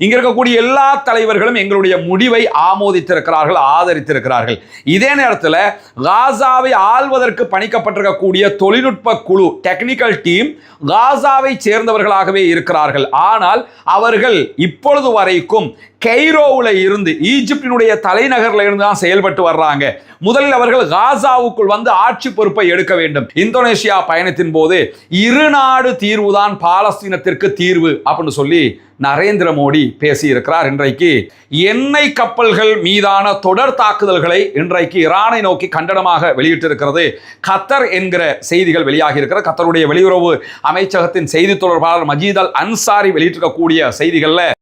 இங்க இருக்கக்கூடிய எல்லா தலைவர்களும் எங்களுடைய முடிவை ஆமோதித்திருக்கிறார்கள், ஆதரித்திருக்கிறார்கள். இதே நேரத்தில் காசாவை ஆள்வதற்கு பணிக்கப்பட்டிருக்கக்கூடிய தொழில்நுட்ப குழு, டெக்னிக்கல் டீம் காசாவை சேர்ந்தவர்களாகவே இருக்கிறார்கள். ஆனால் அவர்கள் இப்பொழுது வரைக்கும் கெய்ரோவில் இருந்து, ஈஜிப்டினுடைய தலைநகரில் இருந்து தான் செயல்பட்டு வர்றாங்க. முதலில் அவர்கள் காசாவுக்குள் வந்து ஆட்சி பொறுப்பை எடுக்க வேண்டும். இந்தோனேஷியா பயணத்தின் போது இரு நாடு தீர்வுதான் பாலஸ்தீனத்திற்கு தீர்வு அப்படின்னு சொல்லி நரேந்திர மோடி பேசியிருக்கிறார். இன்றைக்கு எண்ணெய் கப்பல்கள் மீதான தொடர் தாக்குதல்களை இன்றைக்கு ஈரானை நோக்கி கண்டனமாக வெளியிட்டிருக்கிறது கத்தர் என்கிற செய்திகள் வெளியாகி இருக்கிறது. கத்தருடைய வெளியுறவு அமைச்சகத்தின் செய்தி தொடர்பாளர் மஜீத் அல் அன்சாரி வெளியிட்டிருக்கக்கூடிய செய்திகள்ல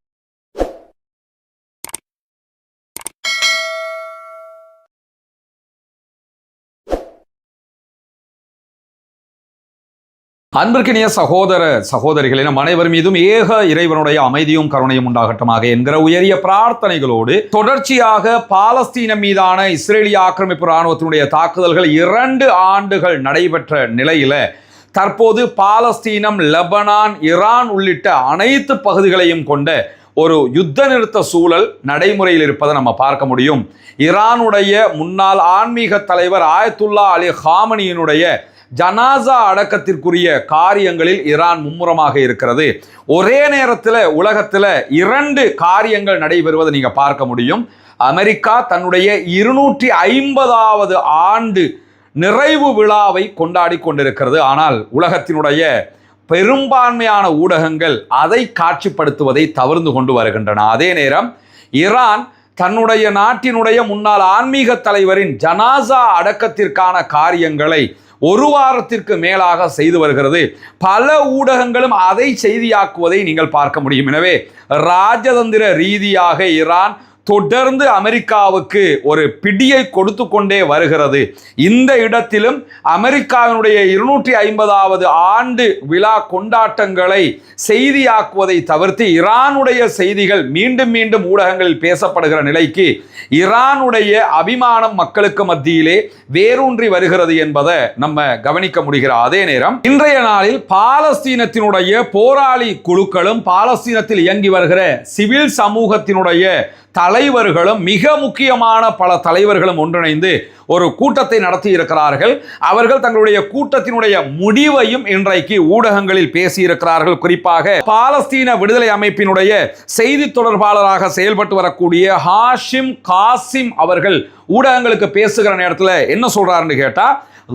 அன்பிற்கினிய சகோதர சகோதரிகளே, நம் அனைவர் மீதும் ஏக இறைவனுடைய அமைதியும் கருணையும் உண்டாகட்டுமாக என்கிற உயரிய பிரார்த்தனைகளோடு தொடர்ச்சியாக பாலஸ்தீனம் மீதான இஸ்ரேலிய ஆக்கிரமிப்பு இராணுவத்தினுடைய தாக்குதல்கள் 2 ஆண்டுகள் நடைபெற்ற நிலையில தற்போது பாலஸ்தீனம், லெபனான், ஈரான் உள்ளிட்ட அனைத்து பகுதிகளையும் கொண்ட ஒரு யுத்த நிறுத்த சூழல் நடைமுறையில் இருப்பதை நம்ம பார்க்க முடியும். ஈரானுடைய முன்னாள் ஆன்மீக தலைவர் ஆயத்துல்லா அலி ஹாமனியினுடைய ஜனாசா அடக்கத்திற்குரிய காரியங்களில் ஈரான் மும்முரமாக இருக்கிறது. ஒரே நேரத்தில் உலகத்தில் 2 காரியங்கள் நடைபெறுவதை நீங்க பார்க்க முடியும். அமெரிக்கா தன்னுடைய 250வது ஆண்டு நிறைவு விழாவை கொண்டாடி கொண்டிருக்கிறது. ஆனால் உலகத்தினுடைய பெரும்பான்மையான ஊடகங்கள் அதை காட்சிப்படுத்துவதை தவிர்த்து கொண்டு வருகின்றன. அதே நேரம் ஈரான் தன்னுடைய நாட்டினுடைய முன்னாள் ஆன்மீக தலைவரின் ஜனாசா அடக்கத்திற்கான காரியங்களை 1 வாரத்திற்கு மேலாக செய்து வருகிறது. பல ஊடகங்களும் அதை செய்தியாக்குவதை நீங்கள் பார்க்க முடியும். எனவே ராஜதந்திர ரீதியாக ஈரான் தொடர்ந்து அமெரிக்காவுக்கு ஒரு பிடியை கொடுத்து கொண்டே வருகிறது. இந்த இடத்திலும் அமெரிக்காவினுடைய 250வது ஆண்டு விழா கொண்டாட்டங்களை செய்தியாக்குவதை தவிர்த்து ஈரானுடைய செய்திகள் மீண்டும் மீண்டும் ஊடகங்களில் பேசப்படுகிற நிலைக்கு ஈரானுடைய அபிமானம் மக்களுக்கு மத்தியிலே வேரூன்றி வருகிறது என்பதை நம்ம கவனிக்க முடிகிற அதே நேரம் இன்றைய நாளில் பாலஸ்தீனத்தினுடைய போராளி குழுக்களும் பாலஸ்தீனத்தில் இயங்கி வருகிற சிவில் சமூகத்தினுடைய தலைவர்களும் மிக முக்கியமான பல தலைவர்களும் ஒன்றிணைந்து ஒரு கூட்டத்தை நடத்தி இருக்கிறார்கள். அவர்கள் தங்களுடைய கூட்டத்தினுடைய முடிவையும் இன்றைக்கு ஊடகங்களில் பேசியிருக்கிறார்கள். குறிப்பாக பாலஸ்தீன விடுதலை அமைப்பினுடைய செய்தி தொடர்பாளராக செயல்பட்டு வரக்கூடிய ஹாஷிம் காசிம் அவர்கள் ஊடகங்களுக்கு பேசுகிற நேரத்தில் என்ன சொல்றாருன்னு கேட்டா,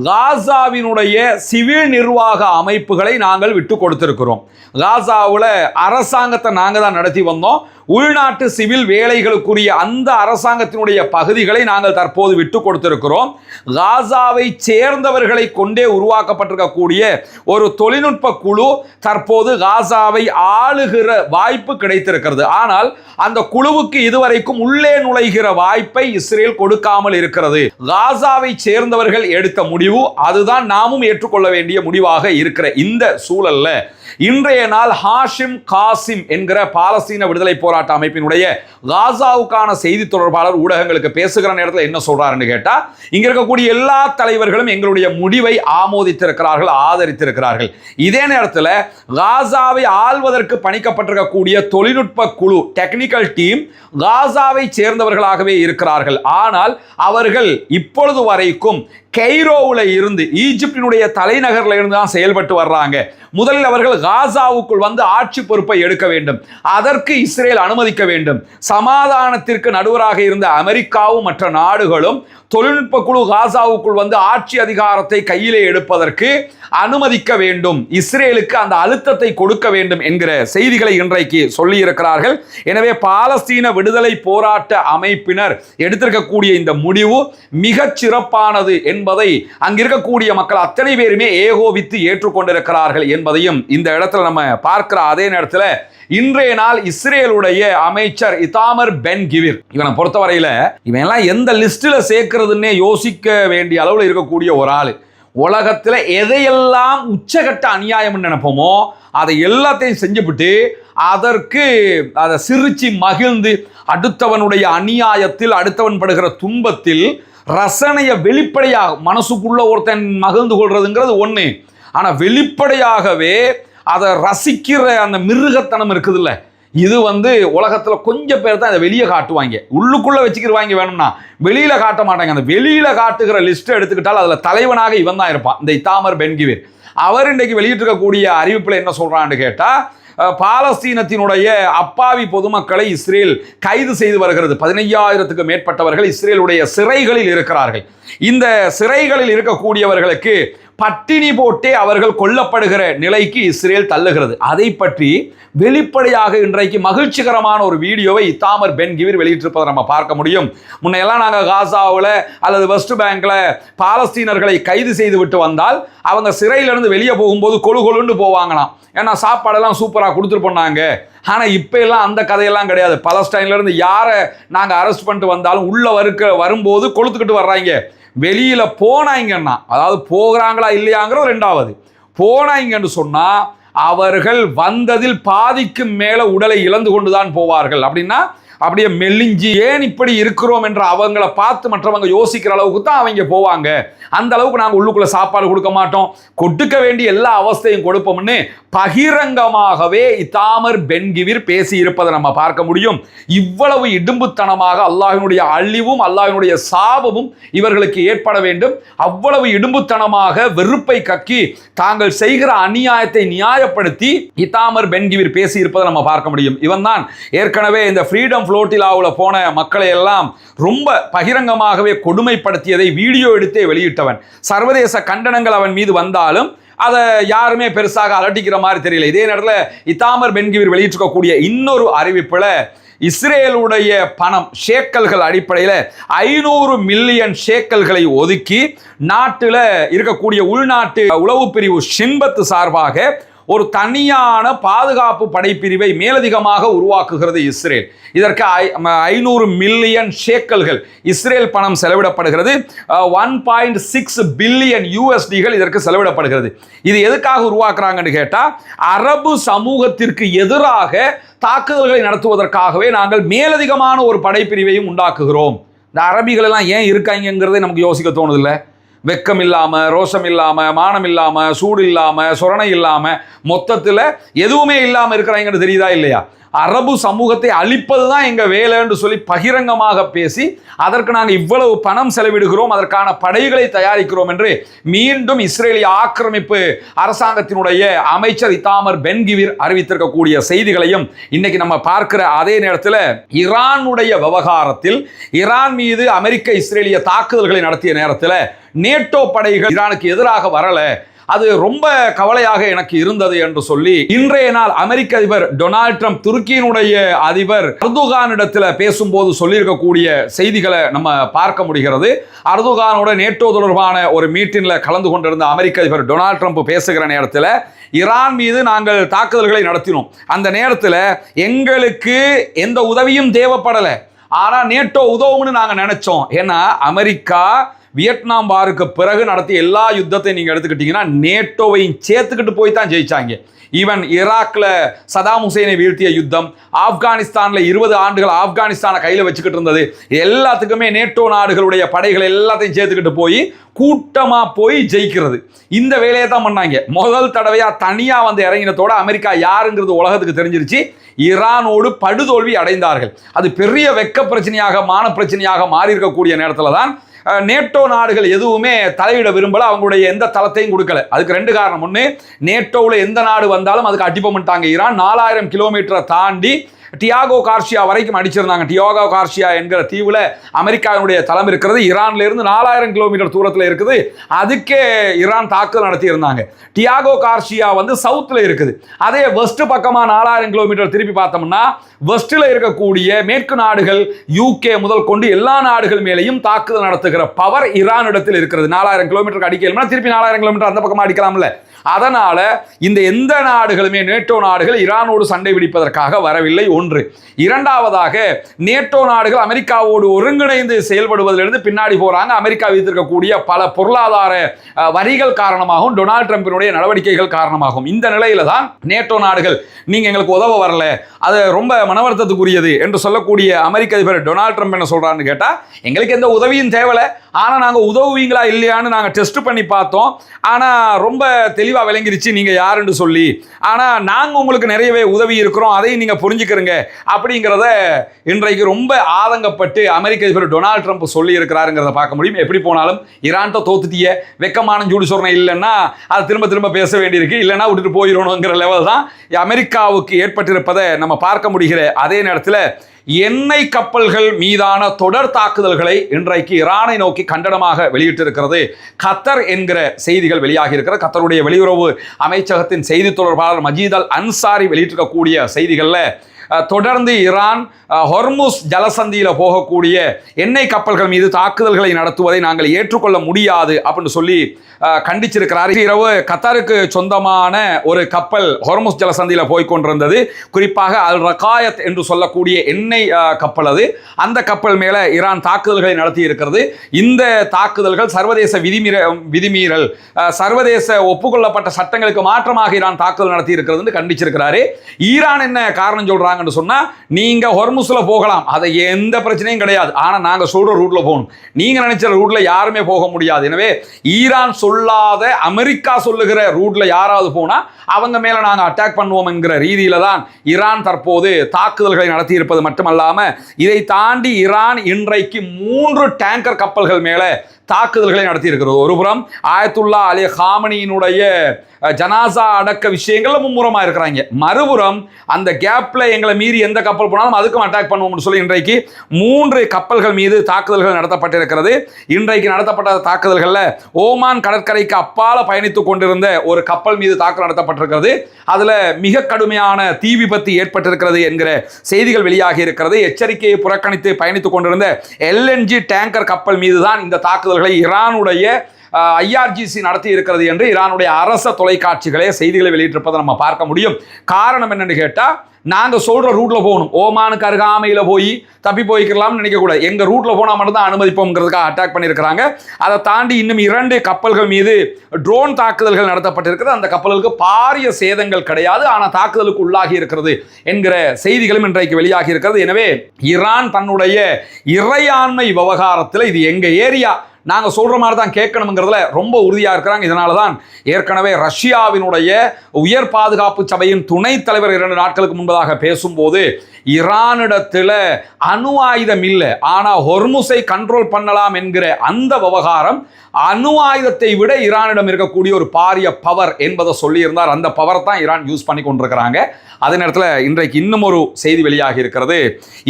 காசாவினுடைய சிவில் நிர்வாக அமைப்புகளை நாங்கள் விட்டு கொடுத்திருக்கிறோம். காசாவில் அரசாங்கத்தை நாங்கள் தான் நடத்தி வந்தோம். உள்நாட்டு சிவில் வேலைகளுக்குரிய அந்த அரசாங்கத்தினுடைய பகுதிகளை நாங்கள் தற்போது விட்டு கொடுத்திருக்கிறோம். காசாவை சேர்ந்தவர்களை கொண்டே உருவாக்கப்பட்டிருக்கக்கூடிய ஒரு தொழில்நுட்ப குழு தற்போது காசாவை ஆளுகிற வாய்ப்பு கிடைத்திருக்கிறது. ஆனால் அந்த குழுவுக்கு இதுவரைக்கும் உள்ளே நுழைகிற வாய்ப்பை இஸ்ரேல் கொடுக்காமல் இருக்கிறது. காசாவை சேர்ந்தவர்கள் எடுத்த முடிவு அதுதான் நாமும் ஏற்றுக்கொள்ள வேண்டிய முடிவாக இருக்கிற இந்த சூழல்ல இன்றைய நாள் ஹாஷிம் காசிம் என்கிற பாலஸ்தீன விடுதலை போராட்ட அமைப்பினுடைய காசாவுக்கான செய்தி தொடர்பாளர் ஊடகங்களுக்கு பேசுகிற நேரத்தில் என்ன சொல்றாருன்னு கேட்டா, இங்க இருக்கக்கூடிய எல்லா தலைவர்களும் எங்களுடைய முடிவை ஆமோதித்திருக்கிறார்கள், ஆதரித்திருக்கிறார்கள். இதே நேரத்தில் காசாவை ஆள்வதற்கு பணிக்கப்பட்டிருக்கக்கூடிய தொழில்நுட்ப குழு, டெக்னிக்கல் டீம் காசாவை சேர்ந்தவர்களாகவே இருக்கிறார்கள். ஆனால் அவர்கள் இப்பொழுது வரைக்கும் கெய்ரோவில் இருந்து, ஈஜிப்டினுடைய தலைநகரில் இருந்து தான் செயல்பட்டு வர்றாங்க. முதலில் அவர்கள் காசாவுக்குள் வந்து ஆட்சி பொறுப்பை எடுக்க வேண்டும். அதற்கு இஸ்ரேல் அனுமதிக்க வேண்டும். சமாதானத்திற்கு நடுவராக இருந்த அமெரிக்காவும் மற்ற நாடுகளும் தொழில்நுட்ப குழு காசாவுக்குள் வந்து ஆட்சி அதிகாரத்தை கையிலே எடுப்பதற்கு அனுமதிக்க வேண்டும், இஸ்ரேலுக்கு அந்த அழுத்தத்தை கொடுக்க வேண்டும் என்கிற செய்திகளை இன்றைக்கு சொல்லி இருக்கிறார்கள். எனவே பாலஸ்தீன விடுதலை போராட்ட அமைப்பினர் எடுத்திருக்கக்கூடிய இந்த முடிவு மிகச் சிறப்பானது என்பதை அங்கிருக்கக்கூடிய மக்கள் அத்தனை பேருமே ஏகோபித்து ஏற்றுக்கொண்டிருக்கிறார்கள் என்பதையும் இந்த இடத்துல நம்ம பார்க்கிற அதே நேரத்தில் இன்றைய நாள் இஸ்ரேலுடைய அமைச்சர் இத்தாமர் பென் கிவிர், இவனை பொறுத்தவரையில இவன் எல்லாம் எந்த லிஸ்ட்ல சேர்க்கிறதுன்னே யோசிக்க வேண்டிய அளவில் இருக்கக்கூடிய ஒரு ஆள். உலகத்தில் எதையெல்லாம் உச்சகட்ட அநியாயம் நினைப்போமோ அதை எல்லாத்தையும் செஞ்சுவிட்டு அதற்கு அதை சிரிச்சு மகிழ்ந்து அடுத்தவனுடைய அநியாயத்தில், அடுத்தவன் படுகிற துன்பத்தில் ரசனையை வெளிப்படையாக மனசுக்குள்ள ஒருத்தன் மகிழ்ந்து கொள்றதுங்கிறது ஒன்று. ஆனால் வெளிப்படையாகவே அதை ரசிக்கிற அந்த மிருகத்தனம் இருக்குதுல்ல, இது உலகத்துல கொஞ்சம் பேர் தான் இதை வெளியே காட்டுவாங்க, உள்ளுக்குள்ள வச்சுக்கிடுவாங்க. வேணும்னா வெளியில காட்ட மாட்டாங்க. அந்த வெளியில காட்டுகிற லிஸ்ட் எடுத்துக்கிட்டால் அதுல தலைவனாக இவன் தான் இருப்பான், இந்த இத்தாமர் பென் கிவிர். அவர் இன்றைக்கு வெளியிட்டிருக்கக்கூடிய அறிவிப்புல என்ன சொல்றான்னு கேட்டா, பாலஸ்தீனத்தினுடைய அப்பாவி பொதுமக்களை இஸ்ரேல் கைது செய்து வருகிறது. 15,000க்கு மேற்பட்டவர்கள் இஸ்ரேலுடைய சிறைகளில் இருக்கிறார்கள். இந்த சிறைகளில் இருக்கக்கூடியவர்களுக்கு பட்டினி போட்டே அவர்கள் கொல்லப்படுகிற நிலைக்கு இஸ்ரேல் தள்ளுகிறது. அதை பற்றி வெளிப்படையாக இன்றைக்கு மகிழ்ச்சிகரமான ஒரு வீடியோவை இத்தாமர் பென் கிவிர் வெளியிட்டிருப்பதை நம்ம பார்க்க முடியும். முன்னையெல்லாம் நாங்கள் காசாவில் அல்லது வெஸ்ட் பேங்க்ல பாலஸ்தீனர்களை கைது செய்து விட்டு வந்தால் அவங்க சிறையிலிருந்து வெளியே போகும்போது கொழுன்னு போவாங்களாம். ஏன்னா சாப்பாடெல்லாம் சூப்பராக கொடுத்துட்டு போனாங்க. ஆனால் இப்போ எல்லாம் அந்த கதையெல்லாம் கிடையாது. பலஸ்டைன்லேருந்து யாரை நாங்கள் அரெஸ்ட் பண்ணிட்டு வந்தாலும் உள்ள வரும்போது கொளுத்துக்கிட்டு வர்றாங்க. வெளியில போனாங்கன்னா, அதாவது போகிறாங்களா இல்லையாங்கிறது ரெண்டாவது, போனாங்கன்னு சொன்னா அவர்கள் வந்ததில் பாதிக்கு மேல உடலை இழந்து கொண்டுதான் போவார்கள். அப்படின்னா அப்படியே மெல்லிஞ்சி ஏன் இப்படி இருக்கிறோம் என்று அவங்கள பார்த்து மற்றவங்க யோசிக்கிற அளவுக்கு தான் அவங்க போவாங்க. அந்த அளவுக்கு நாங்கள் உள்ளுக்குள்ள சாப்பாடு கொடுக்க மாட்டோம், கொடுக்க வேண்டிய எல்லா அவஸ்தையும் கொடுப்போம்னு பகிரங்கமாகவே இத்தாமர் பென் கிவிர் பேசி இருப்பதை நம்ம பார்க்க முடியும். இவ்வளவு இடும்புத்தனமாக அல்லாஹ்வினுடைய அழிவும் அல்லாஹ்வினுடைய சாபமும் இவர்களுக்கு ஏற்பட வேண்டும். அவ்வளவு இடும்புத்தனமாக வெறுப்பை கக்கி தாங்கள் செய்கிற அநியாயத்தை நியாயப்படுத்தி இத்தாமர் பென் கிவிர் பேசி இருப்பதை நம்ம பார்க்க முடியும். இவன் தான் ஏற்கனவே இந்த ஃப்ரீடம் ஃப்ளோட்டிலாவில் போன மக்களை எல்லாம் ரொம்ப பகிரங்கமாகவே கொடுமைப்படுத்தியதை வீடியோ எடுத்தே வெளியிட்டவன். சர்வதேச கண்டனங்கள் அவன் மீது வந்தாலும் அதை யாருமே பெருசாக அலட்டிக்கிற மாதிரி தெரியல. இதே நேரத்தில் இத்தாமர் பென் கிவிர் வெளியிட்டிருக்கக்கூடிய இன்னொரு அறிவிப்புல இஸ்ரேலுடைய பணம் ஷேக்கல்கள் அடிப்படையில் 500 மில்லியன் ஷேக்கல்களை ஒதுக்கி நாட்டில் இருக்கக்கூடிய உள்நாட்டு உளவு பிரிவு ஷின்பத் சார்பாக ஒரு தனியான பாதுகாப்பு படைப்பிரிவை மேலதிகமாக உருவாக்குகிறது இஸ்ரேல். இதற்கு 500 மில்லியன் ஷேக்கல்கள் இஸ்ரேல் பணம் செலவிடப்படுகிறது. 1.6 பில்லியன் யூஎஸ்டிகள் இதற்கு செலவிடப்படுகிறது. இது எதுக்காக உருவாக்குறாங்கன்னு கேட்டா, அரபு சமூகத்திற்கு எதிராக தாக்குதல்களை நடத்துவதற்காகவே நாங்கள் மேலதிகமான ஒரு படைப்பிரிவையும் உண்டாக்குகிறோம். இந்த அரபிகள் எல்லாம் ஏன் இருக்காங்கிறதை நமக்கு யோசிக்க தோணுதில்லை. வெக்கம் இல்லாமல், ரோஷம் இல்லாமல், மானம் இல்லாமல், சூடு இல்லாமல், சொரணை இல்லாமல், மொத்தத்தில் எதுவுமே இல்லாமல் இருக்கிறாங்கன்னு தெரியுதா இல்லையா? அரபு சமூகத்தை அழிப்பது தான் எங்கள் வேலைன்னு சொல்லி பகிரங்கமாக பேசி அதற்கு நாங்கள் இவ்வளவு பணம் செலவிடுகிறோம், அதற்கான படைகளை தயாரிக்கிறோம் என்று மீண்டும் இஸ்ரேலிய ஆக்கிரமிப்பு அரசாங்கத்தினுடைய அமைச்சர் இத்தாமர் பென் கிவிர் அறிவித்திருக்கக்கூடிய செய்திகளையும் இன்னைக்கு நம்ம பார்க்கிற அதே நேரத்தில் ஈரானுடைய விவகாரத்தில் ஈரான் மீது அமெரிக்க இஸ்ரேலிய தாக்குதல்களை நடத்திய நேரத்தில் நேட்டோ படைகள் ஈரானுக்கு எதிராக வரல, அது ரொம்ப கவலையாக எனக்கு இருந்தது என்று சொல்லி இன்றைய நாள் அமெரிக்க அதிபர் டொனால்ட் ட்ரம்ப் துருக்கியினுடைய அதிபர் அர்துகானிடத்தில் பேசும்போது சொல்லியிருக்கக்கூடிய செய்திகளை நம்ம பார்க்க முடிகிறது. அர்துகானோட நேட்டோ தொடர்பான ஒரு மீட்டிங்ல கலந்து கொண்டிருந்த அமெரிக்க அதிபர் டொனால்ட் ட்ரம்ப் பேசுகிற நேரத்தில் ஈரான் மீது நாங்கள் தாக்குதல்களை நடத்தினோம், அந்த நேரத்தில் எங்களுக்கு எந்த உதவியும் தேவைப்படலை, ஆனால் நேட்டோ உதவும்னு நாங்கள் நினைச்சோம். ஏன்னா அமெரிக்கா வியட்நாம் வாருக்கு பிறகு நடத்திய எல்லா யுத்தத்தையும் நீங்கள் எடுத்துக்கிட்டீங்கன்னா நேட்டோவையும் சேர்த்துக்கிட்டு போய் தான் ஜெயிச்சாங்க. ஈவன் ஈராக்ல சதாம் ஹுசைனை வீழ்த்திய யுத்தம், ஆப்கானிஸ்தான்ல 20 ஆண்டுகள் ஆப்கானிஸ்தானை கையில் வச்சுக்கிட்டு இருந்தது, எல்லாத்துக்குமே நேட்டோ நாடுகளுடைய படைகள் எல்லாத்தையும் சேர்த்துக்கிட்டு போய் கூட்டமா போய் ஜெயிக்கிறது. இந்த வேலையை தான் பண்ணாங்க. முதல் தடவையா தனியா இறங்கினத்தோட அமெரிக்கா யாருங்கிறது உலகத்துக்கு தெரிஞ்சிருச்சு. ஈரானோடு படுதோல்வி அடைந்தார்கள். அது பெரிய வெக்க பிரச்சனையாக மான பிரச்சனையாக மாறி இருக்கக்கூடிய நேரத்தில் தான் நேட்டோ நாடுகள் எதுவுமே தலையிட விரும்பல, அவங்களுடைய எந்த தளத்தையும் கொடுக்கல. அதுக்கு 2 காரணம். ஒன்று, நேட்டோவில் எந்த நாடு வந்தாலும் அதுக்கு அடிப்பமிட்டாங்க. ஈரான் 4000 கிலோமீட்டரை தாண்டி டியாகோ கார்ஷியா வரைக்கும் அடிச்சிருந்தாங்க. டியாகோ கார்ஷியா என்கிற தீவுல அமெரிக்காவுடைய தளம் இருக்கிறது. ஈரான்ல இருந்து 4000 கிலோமீட்டர் தூரத்தில் இருக்குது. அதுக்கே ஈரான் தாக்குதல் நடத்தி இருந்தாங்க. டியாகோ கார்ஷியா சவுத்தில் இருக்குது. அதே வெஸ்ட் பக்கமா 4000 கிலோமீட்டர் திருப்பி பார்த்தோம்னா வெஸ்ட்ல இருக்கக்கூடிய மேற்கு நாடுகள் யூகே முதல் கொண்டு எல்லா நாடுகள் மேலேயும் தாக்குதல் நடத்துகிற பவர் ஈரான் இடத்தில் இருக்கிறது. 4000 கிலோமீட்டர் அடிக்கணும்னா திருப்பி 4000 கிலோமீட்டர் அந்த பக்கமா அடிக்கலாம்ல. அதனால இந்த எந்த நாடுகளுமே நேட்டோ நாடுகள் ஈரானோடு சண்டை பிடிப்பதற்காக வரவில்லை. ஒன்று. இரண்டாவதாக நேட்டோ நாடுகள் அமெரிக்காவோடு ஒருங்கிணைந்து செயல்படுவதிலிருந்து பின்னாடி போறாங்க. அமெரிக்கா விதித்திருக்கக்கூடிய பல பொருளாதார வரிகள் காரணமாகவும் டொனால்ட் ட்ரம்பினுடைய நடவடிக்கைகள் காரணமாகும். இந்த நிலையில தான் நேட்டோ நாடுகள் நீங்க எங்களுக்கு உதவ வரல, அது ரொம்ப மனவருத்தத்துக்குரியது என்று சொல்லக்கூடிய அமெரிக்க அதிபர் டொனால்ட் ட்ரம்ப் என்ன சொல்றாருன்னு கேட்டா, எங்களுக்கு எந்த உதவியும் தேவையில்லை, ஆனா நாங்க உதவுவீங்களா இல்லையான்னு நாங்க டெஸ்ட் பண்ணி பார்த்தோம், ஆனா ரொம்ப தெளிவாக தெளிவாக விளங்கிருச்சு நீங்கள் யாருன்னு சொல்லி. ஆனால் நாங்கள் உங்களுக்கு நிறையவே உதவி இருக்கிறோம், அதையும் நீங்கள் புரிஞ்சுக்கிறங்க அப்படிங்கிறத இன்றைக்கு ரொம்ப ஆதங்கப்பட்டு அமெரிக்க அதிபர் டொனால்ட் ட்ரம்ப் சொல்லி இருக்கிறாருங்கிறத பார்க்க முடியும். எப்படி போனாலும் ஈரான்கிட்ட தோத்துட்டிய வெக்கமான ஜூடு சொரணை இல்லைன்னா அதை திரும்ப திரும்ப பேச வேண்டியிருக்கு, இல்லைன்னா விட்டுட்டு போயிடணுங்கிற லெவல் தான் அமெரிக்காவுக்கு ஏற்பட்டிருப்பதை நம்ம பார்க்க முடிகிற அதே நேரத்தில் எண்ணெய் கப்பல்கள் மீதான தொடர் தாக்குதல்களை இன்றைக்கு ஈரானை நோக்கி கண்டனமாக வெளியிட்டிருக்கிறது கத்தர் என்கிற செய்திகள் வெளியாகி இருக்கிறது. கத்தருடைய வெளியுறவு அமைச்சகத்தின் செய்தி தொடர்பாளர் மஜீத் அல் அன்சாரி வெளியிட்டிருக்கக்கூடிய செய்திகளில் தொடர்ந்து ஈரான் ஹொர்முஸ் ஜலசந்தியில் போகக்கூடிய எண்ணெய் கப்பல்கள் மீது தாக்குதல்களை நடத்துவதை நாங்கள் ஏற்றுக்கொள்ள முடியாது அப்படின்னு சொல்லி கண்டிச்சிருக்கிறார். இரவு கத்தாருக்கு சொந்தமான ஒரு கப்பல் ஹொர்முஸ் ஜலசந்தியில் போய்கொண்டிருந்தது. குறிப்பாக அல் ரகாயத் என்று சொல்லக்கூடிய எண்ணெய் கப்பல் அது. அந்த கப்பல் மேலே ஈரான் தாக்குதல்களை நடத்தி இருக்கிறது. இந்த தாக்குதல்கள் சர்வதேச விதிமீறல், சர்வதேச ஒப்புக்கொள்ளப்பட்ட சட்டங்களுக்கு மாற்றமாக ஈரான் தாக்குதல் நடத்தி இருக்கிறது கண்டிச்சிருக்கிறாரு. ஈரான் என்ன காரணம் சொல்றாங்க சொன்னா, நீங்க ஹொர்முஸ்ல போகலாம், அது எந்த பிரச்சனையும் கிடையாது, ஆனா நாங்க சொல்ற ரூட்ல போகணும், நீங்க நினைச்ச ரூட்ல யாருமே போக முடியாது. எனவே ஈரான் சொல்லாத அமெரிக்கா சொல்லுகிற ரூட்ல யாராவது போனா அவங்க மேல நாங்க அட்டாக் பண்ணுவோம் என்கிற ரீதியில தான் ஈரான் தற்போது தாக்குதல்களை நடத்தி இருப்பது மட்டுமல்லாம இதை தாண்டி ஈரான் இன்றைக்கு 3 டேங்கர் கப்பல்கள் மேல தாக்குதல்களை நடத்தி இருக்கிறது. ஒருபுறம் ஆயத்துல்லா அலி காமனியினுடைய ஜனாசா அடக்க விஷயங்கள்ல மும்முரமா இருக்கிறாங்க, மறுபுறம் அந்த கேப்ல எங்களை மீறி எந்த கப்பல் போனாலும் அதுக்கும் அட்டாக் பண்ணுவோம்னு சொல்லி இன்றைக்கு 3 கப்பல்கள் மீது தாக்குதல்கள் நடத்தப்பட்டிருக்கிறது. இன்றைக்கு நடத்தப்பட்ட தாக்குதல்கள்ல ஓமான் கடற்கரைக்கு அப்பால பயணித்துக் கொண்டிருந்த ஒரு கப்பல் மீது தாக்குதல் நடத்தப்பட்டிருக்கிறது. அதுல மிக கடுமையான தீ விபத்து ஏற்பட்டிருக்கிறது என்கிற செய்திகள் வெளியாகி இருக்கிறது. எச்சரிக்கையை புறக்கணித்து பயணித்துக் கொண்டிருந்த LNG டேங்கர் கப்பல் மீது தான் இந்த தாக்குதல்களை ஈரானுடைய IRGC நடத்தி இருக்கிறது என்று ஈரானுடைய அரச தொலைக்காட்சிகளே செய்திகளை வெளியிட்டிருப்பதை நம்ம பார்க்க முடியும். காரணம் என்னன்னு கேட்டா, நாங்க சொல்ற ரூட்ல போகணும், ஓமானுக்கு அருகாமையில போய் தப்பி போய்க்கலாம்னு நினைக்கக்கூடாது, எங்க ரூட்ல போனா மட்டும்தான் அனுமதிப்போம்ங்கிறதுக்காக அட்டாக் பண்ணியிருக்கிறாங்க. அதை தாண்டி இன்னும் 2 கப்பல்கள் மீது ட்ரோன் தாக்குதல்கள் நடத்தப்பட்டிருக்கிறது. அந்த கப்பல்களுக்கு பாரிய சேதங்கள் கிடையாது, ஆனால் தாக்குதலுக்கு உள்ளாகி இருக்கிறது என்கிற செய்திகளும் இன்றைக்கு வெளியாகி இருக்கிறது. எனவே ஈரான் தன்னுடைய இறையாண்மை விவகாரத்தில் இது எங்க ஏரியா, நாங்கள் சொல்கிற மாதிரி தான் கேட்கணுங்கிறதுல ரொம்ப உறுதியாக இருக்கிறாங்க. இதனால தான் ஏற்கனவே ரஷ்யாவினுடைய உயர் பாதுகாப்பு சபையின் துணைத் தலைவர் 2 நாட்களுக்கு முன்பதாக பேசும்போது ஈரானிடத்தில் அணு ஆயுதம் இல்லை, ஆனால் ஹொர்முஸை கண்ட்ரோல் பண்ணலாம் என்கிற அந்த விவகாரம் அணு ஆயுதத்தை விட ஈரானிடம் இருக்கக்கூடிய ஒரு பாரிய பவர் என்பதை சொல்லியிருந்தார். அந்த பவரை தான் ஈரான் யூஸ் பண்ணி கொண்டிருக்கிறாங்க. அதே நேரத்தில் இன்றைக்கு இன்னும் ஒரு செய்தி வெளியாகி இருக்கிறது.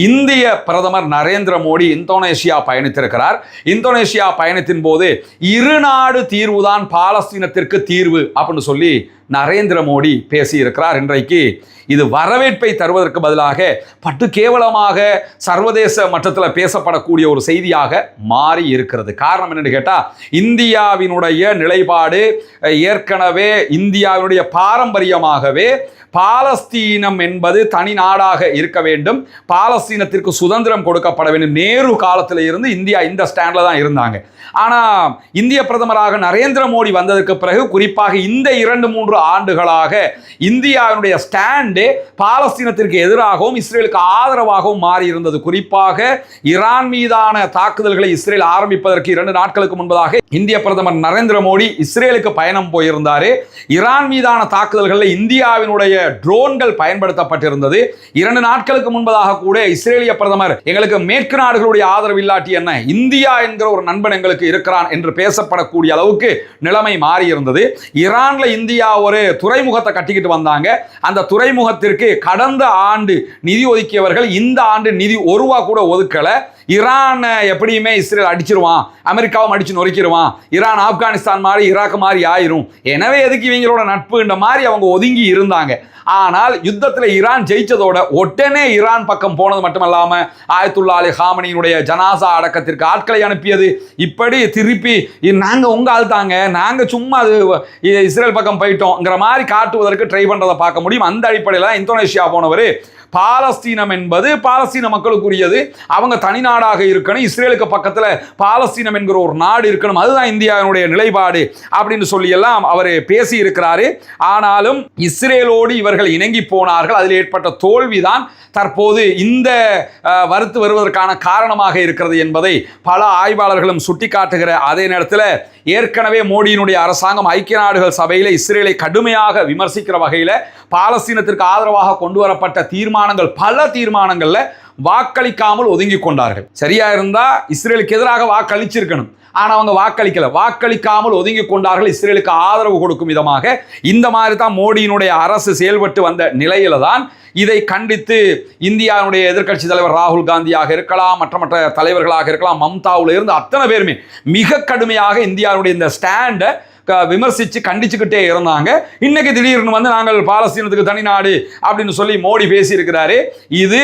இந்திய பிரதமர் நரேந்திர மோடி இந்தோனேஷியா பயணித்திருக்கிறார். இந்தோனேஷியா பயணத்தின் போது இருநாடு தீர்வுதான் பாலஸ்தீனத்திற்கு தீர்வு அப்படின்னு சொல்லி நரேந்திர மோடி பேசியிருக்கிறார். இன்றைக்கு இது வரவேற்பை தருவதற்கு பதிலாக பட்டு கேவலமாக சர்வதேச மட்டத்தில் பேசப்படக்கூடிய ஒரு செய்தியாக மாறி இருக்கிறது. காரணம் என்னன்னு கேட்டால், இந்தியாவினுடைய நிலைப்பாடு ஏற்கனவே இந்தியாவினுடைய பாரம்பரியமாகவே பாலஸ்தீனம் என்பது தனி நாடாக இருக்க வேண்டும், பாலஸ்தீனத்திற்கு சுதந்திரம் கொடுக்கப்பட வேண்டும். நேரு காலத்தில் இருந்து இந்தியா இந்த ஸ்டாண்டில் தான் இருந்தாங்க. ஆனால் இந்திய பிரதமராக நரேந்திர மோடி வந்ததற்கு பிறகு, குறிப்பாக இந்த 2-3 ஆண்டுகளாக இந்தியாவினுடைய ஸ்டாண்டு பாலஸ்தீனத்திற்கு எதிராகவும் இஸ்ரேலுக்கு ஆதரவாகவும் மாறி இருந்தது. குறிப்பாக ஈரான் மீதான தாக்குதல்களை இஸ்ரேல் ஆரம்பிப்பதற்கு 2 நாட்களுக்கு முன்பதாக இந்திய பிரதமர் நரேந்திர மோடி இஸ்ரேலுக்கு பயணம் போயிருந்தார். ஈரான் மீதான தாக்குதல்களில் இந்தியாவினுடைய ட்ரோன்கள் பயன்படுத்தப்பட்டிருந்தது. 2 நாட்களுக்கு முன்பதாக கூட இஸ்ரேலிய பிரதமர், எங்களுக்கு மேற்கு நாடுகளுடைய ஆதரவு இல்லாட்டி என்ன, இந்தியா என்கிற ஒரு நண்பன் எங்களுக்கு இருக்கிறான் என்று பேசப்படக்கூடிய அளவுக்கு நிலைமை மாறி இருந்தது. ஈரான்ல இந்தியா ஒரு துறைமுகத்தை கட்டிக்கிட்டு வந்தாங்க. அந்த துறைமுகத்திற்கு கடந்த ஆண்டு நிதி ஒதுக்கியவர்கள் இந்த ஆண்டு நிதி ₹1 கூட ஒதுக்கல. ஈரான் எப்படியுமே இஸ்ரேல் அடிச்சிருவான், அமெரிக்காவும் அடிச்சு நொறுக்கிடுவான், ஈரான் ஆப்கானிஸ்தான் மாதிரி ஈராக் மாதிரி ஆயிரும், எனவே எதுக்கு இவங்களோட நட்புன்ற மாதிரி அவங்க ஒதுங்கி இருந்தாங்க. ஆனால் யுத்தத்தில் ஈரான் ஜெயிச்சதோட உடனே ஈரான் பக்கம் போனது மட்டுமல்லாம ஆயத்துல்லா அலி காமனியினுடைய ஜனாசா அடக்கத்திற்கு ஆட்களை அனுப்பியது. இப்படி திருப்பி நாங்க உங்க ஆள் தாங்க, நாங்க சும்மா அது இஸ்ரேல் பக்கம் போயிட்டோங்கிற மாதிரி காட்டுவதற்கு ட்ரை பண்றதை பார்க்க முடியும். அந்த அடிப்படையில் இந்தோனேஷியா போனவர் பாலஸ்தீனம் என்பது பாலஸ்தீன மக்களுக்குரியது, அவங்க தனிநாடாக இருக்கணும், இஸ்ரேலுக்கு பக்கத்தில் பாலஸ்தீனம் என்கிற ஒரு நாடு இருக்கணும், அதுதான் இந்தியாவினுடைய நிலைப்பாடு அப்படின்னு சொல்லி எல்லாம் அவர் பேசி இருக்கிறாரு. ஆனாலும் இஸ்ரேலோடு இவர்கள் இணங்கி போனார்கள். அதில் ஏற்பட்ட தோல்விதான் தற்போது இந்த வருத்து வருவதற்கான காரணமாக இருக்கிறது என்பதை பல ஆய்வாளர்களும் சுட்டிக்காட்டுகிற அதே நேரத்தில் ஏற்கனவே மோடியினுடைய அரசாங்கம் ஐக்கிய நாடுகள் சபையில் இஸ்ரேலை கடுமையாக விமர்சிக்கிற வகையில் பாலஸ்தீனத்திற்கு ஆதரவாக கொண்டு வரப்பட்ட தீர்மானங்கள், பல தீர்மானங்கள்ல வாக்களிக்காமல் ஒதுங்கி கொண்டார்கள். சரியா இருந்தா இஸ்ரேலுக்கு எதிராக வாக்களிச்சிருக்கணும், ஆனால் அவங்க வாக்களிக்காமல் ஒதுங்கி கொண்டார்கள். இஸ்ரேலுக்கு ஆதரவு கொடுக்கும் விதமாக இந்த மாதிரி தான் மோடியினுடைய அரசு செயல்பட்டு வந்த நிலையில தான் இதை கண்டித்து இந்தியாவுடைய எதிர்க்கட்சி தலைவர் ராகுல் காந்தியாக இருக்கலாம், மற்ற தலைவர்களாக இருக்கலாம், மம்தாவுல இருந்து அத்தனை பேருமே மிக கடுமையாக இந்தியாவுடைய இந்த ஸ்டாண்டை விமர்சித்து கண்டிச்சுக்கிட்டே இருந்தாங்க. இன்னைக்கு திடீர்னு வந்து நாங்கள் பாலஸ்தீனத்துக்கு தனி நாடு அப்படின்னு சொல்லி மோடி பேசியிருக்கிறாரு. இது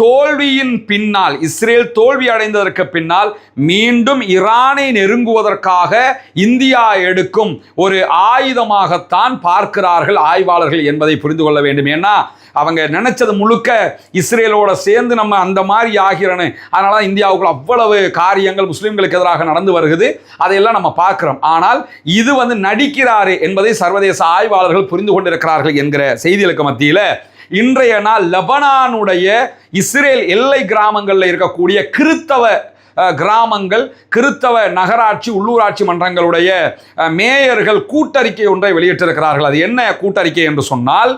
தோல்வியின் பின்னால், இஸ்ரேல் தோல்வி அடைந்ததற்கு பின்னால் மீண்டும் ஈரானை நெருங்குவதற்காக இந்தியா எடுக்கும் ஒரு ஆயுதமாகத்தான் பார்க்கிறார்கள் ஆய்வாளர்கள் என்பதை புரிந்து கொள்ள வேண்டும். ஏன்னா அவங்க நினைச்சது முழுக்க இஸ்ரேலோட சேர்ந்து நம்ம அந்த மாதிரி ஆகிறோன்னு, அதனால இந்தியாவுக்குள்ள அவ்வளவு காரியங்கள் முஸ்லிம்களுக்கு எதிராக நடந்து வருகிறது, அதையெல்லாம் நம்ம பார்க்கிறோம். ஆனால் இது வந்து நடிக்கிறாரு என்பதை சர்வதேச ஆய்வாளர்கள் புரிந்து கொண்டிருக்கிறார்கள் என்கிற செய்திகளுக்கு மத்தியில் இன்றைய நாள் லெபனானுடைய இஸ்ரேல் எல்லை கிராமங்களில் இருக்கக்கூடிய கிறித்தவ கிராமங்கள், கிறித்தவ நகராட்சி உள்ளூராட்சி மன்றங்களுடைய மேயர்கள் கூட்டறிக்கை ஒன்றை வெளியிட்டிருக்கிறார்கள். அது என்ன கூட்டறிக்கை என்று சொன்னால்,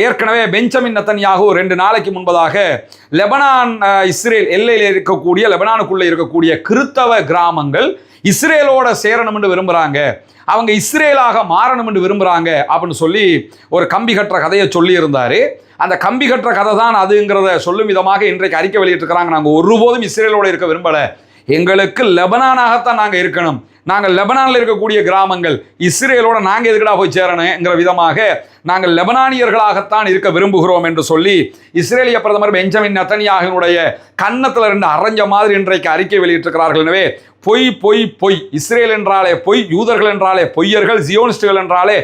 ஏற்கனவே பெஞ்சமின் நெத்தன்யாகு 2 நாளைக்கு முன்பதாக லெபனான் இஸ்ரேல் எல்லையில் இருக்கக்கூடிய லெபனானுக்குள்ளே இருக்கக்கூடிய கிறித்தவ கிராமங்கள் இஸ்ரேலோட சேரணும் என்று விரும்புகிறாங்க, அவங்க இஸ்ரேலாக மாறணும் என்று விரும்புகிறாங்க அப்படின்னு சொல்லி ஒரு கம்பி கட்டுற கதையை சொல்லி இருந்தாரு. அந்த கம்பி கட்டுற கதை தான் அதுங்கிறத சொல்லும் விதமாக இன்றைக்கு அறிக்கை வெளியிட்டிருக்கிறாங்க. நாங்கள் ஒருபோதும் இஸ்ரேலோட இருக்க விரும்பலை, எங்களுக்கு லெபனானாகத்தான் நாங்கள் இருக்கணும், நாங்கள் லெபனானில் இருக்கக்கூடிய கிராமங்கள் இஸ்ரேலோட நாங்கள் எதுக்கடா போய் சேரணுங்கிற விதமாக நாங்கள் லெபனானியர்களாகத்தான் இருக்க விரும்புகிறோம் என்று சொல்லி இஸ்ரேலிய பிரதமர் பெஞ்சமின் நெத்தன்யாகுனுடைய கன்னத்தில் 2 அரைஞ்ச மாதிரி இன்றைக்கு அறிக்கை வெளியிட்டிருக்கிறார்கள். எனவே பொய் பொய் பொய், இஸ்ரேல் என்றாலே பொய், யூதர்கள் என்றாலே பொய்யர்கள், ஜியோனிஸ்டுகள் என்றாலே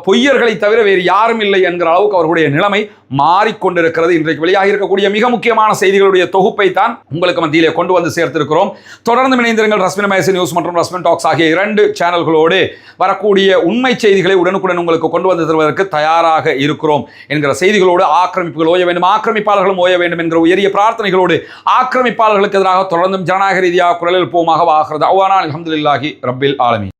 பொய்யர்களை தவிர வேறு யாரும் இல்லை என்கிற அளவுக்கு அவர்களுடைய நிலைமை மாறிக்கொண்டிருக்கிறது. இன்றைக்கு வெளியாக இருக்கக்கூடிய மிக முக்கியமான செய்திகளுடைய தொகுப்பை தான் உங்களுக்கு மத்தியிலே கொண்டு வந்து சேர்த்திருக்கிறோம். தொடர்ந்து இணைந்திருங்கள். ரஸ்மின் மேசி நியூஸ் மற்றும் ரஸ்மின் டாக்ஸ் ஆகிய 2 சேனல்களோடு வரக்கூடிய உண்மை செய்திகளை உடனுக்குடன் உங்களுக்கு கொண்டு வந்து தருவதற்கு தயாராக இருக்கிறோம் என்கிற செய்திகளோடு ஆக்கிரமிப்புகள் ஓய வேண்டும், ஆக்கிரமிப்பாளர்களும் ஓய வேண்டும் என்கிற உயரிய பிரார்த்தனைகளோடு ஆக்கிரமிப்பாளர்களுக்கு எதிராக தொடர்ந்தும் ஜனநாயக ரீதியாக குரலில் போமாக ஆகிறது. அல்ஹம்துலில்லாஹி ரப்பில் ஆலமீன்.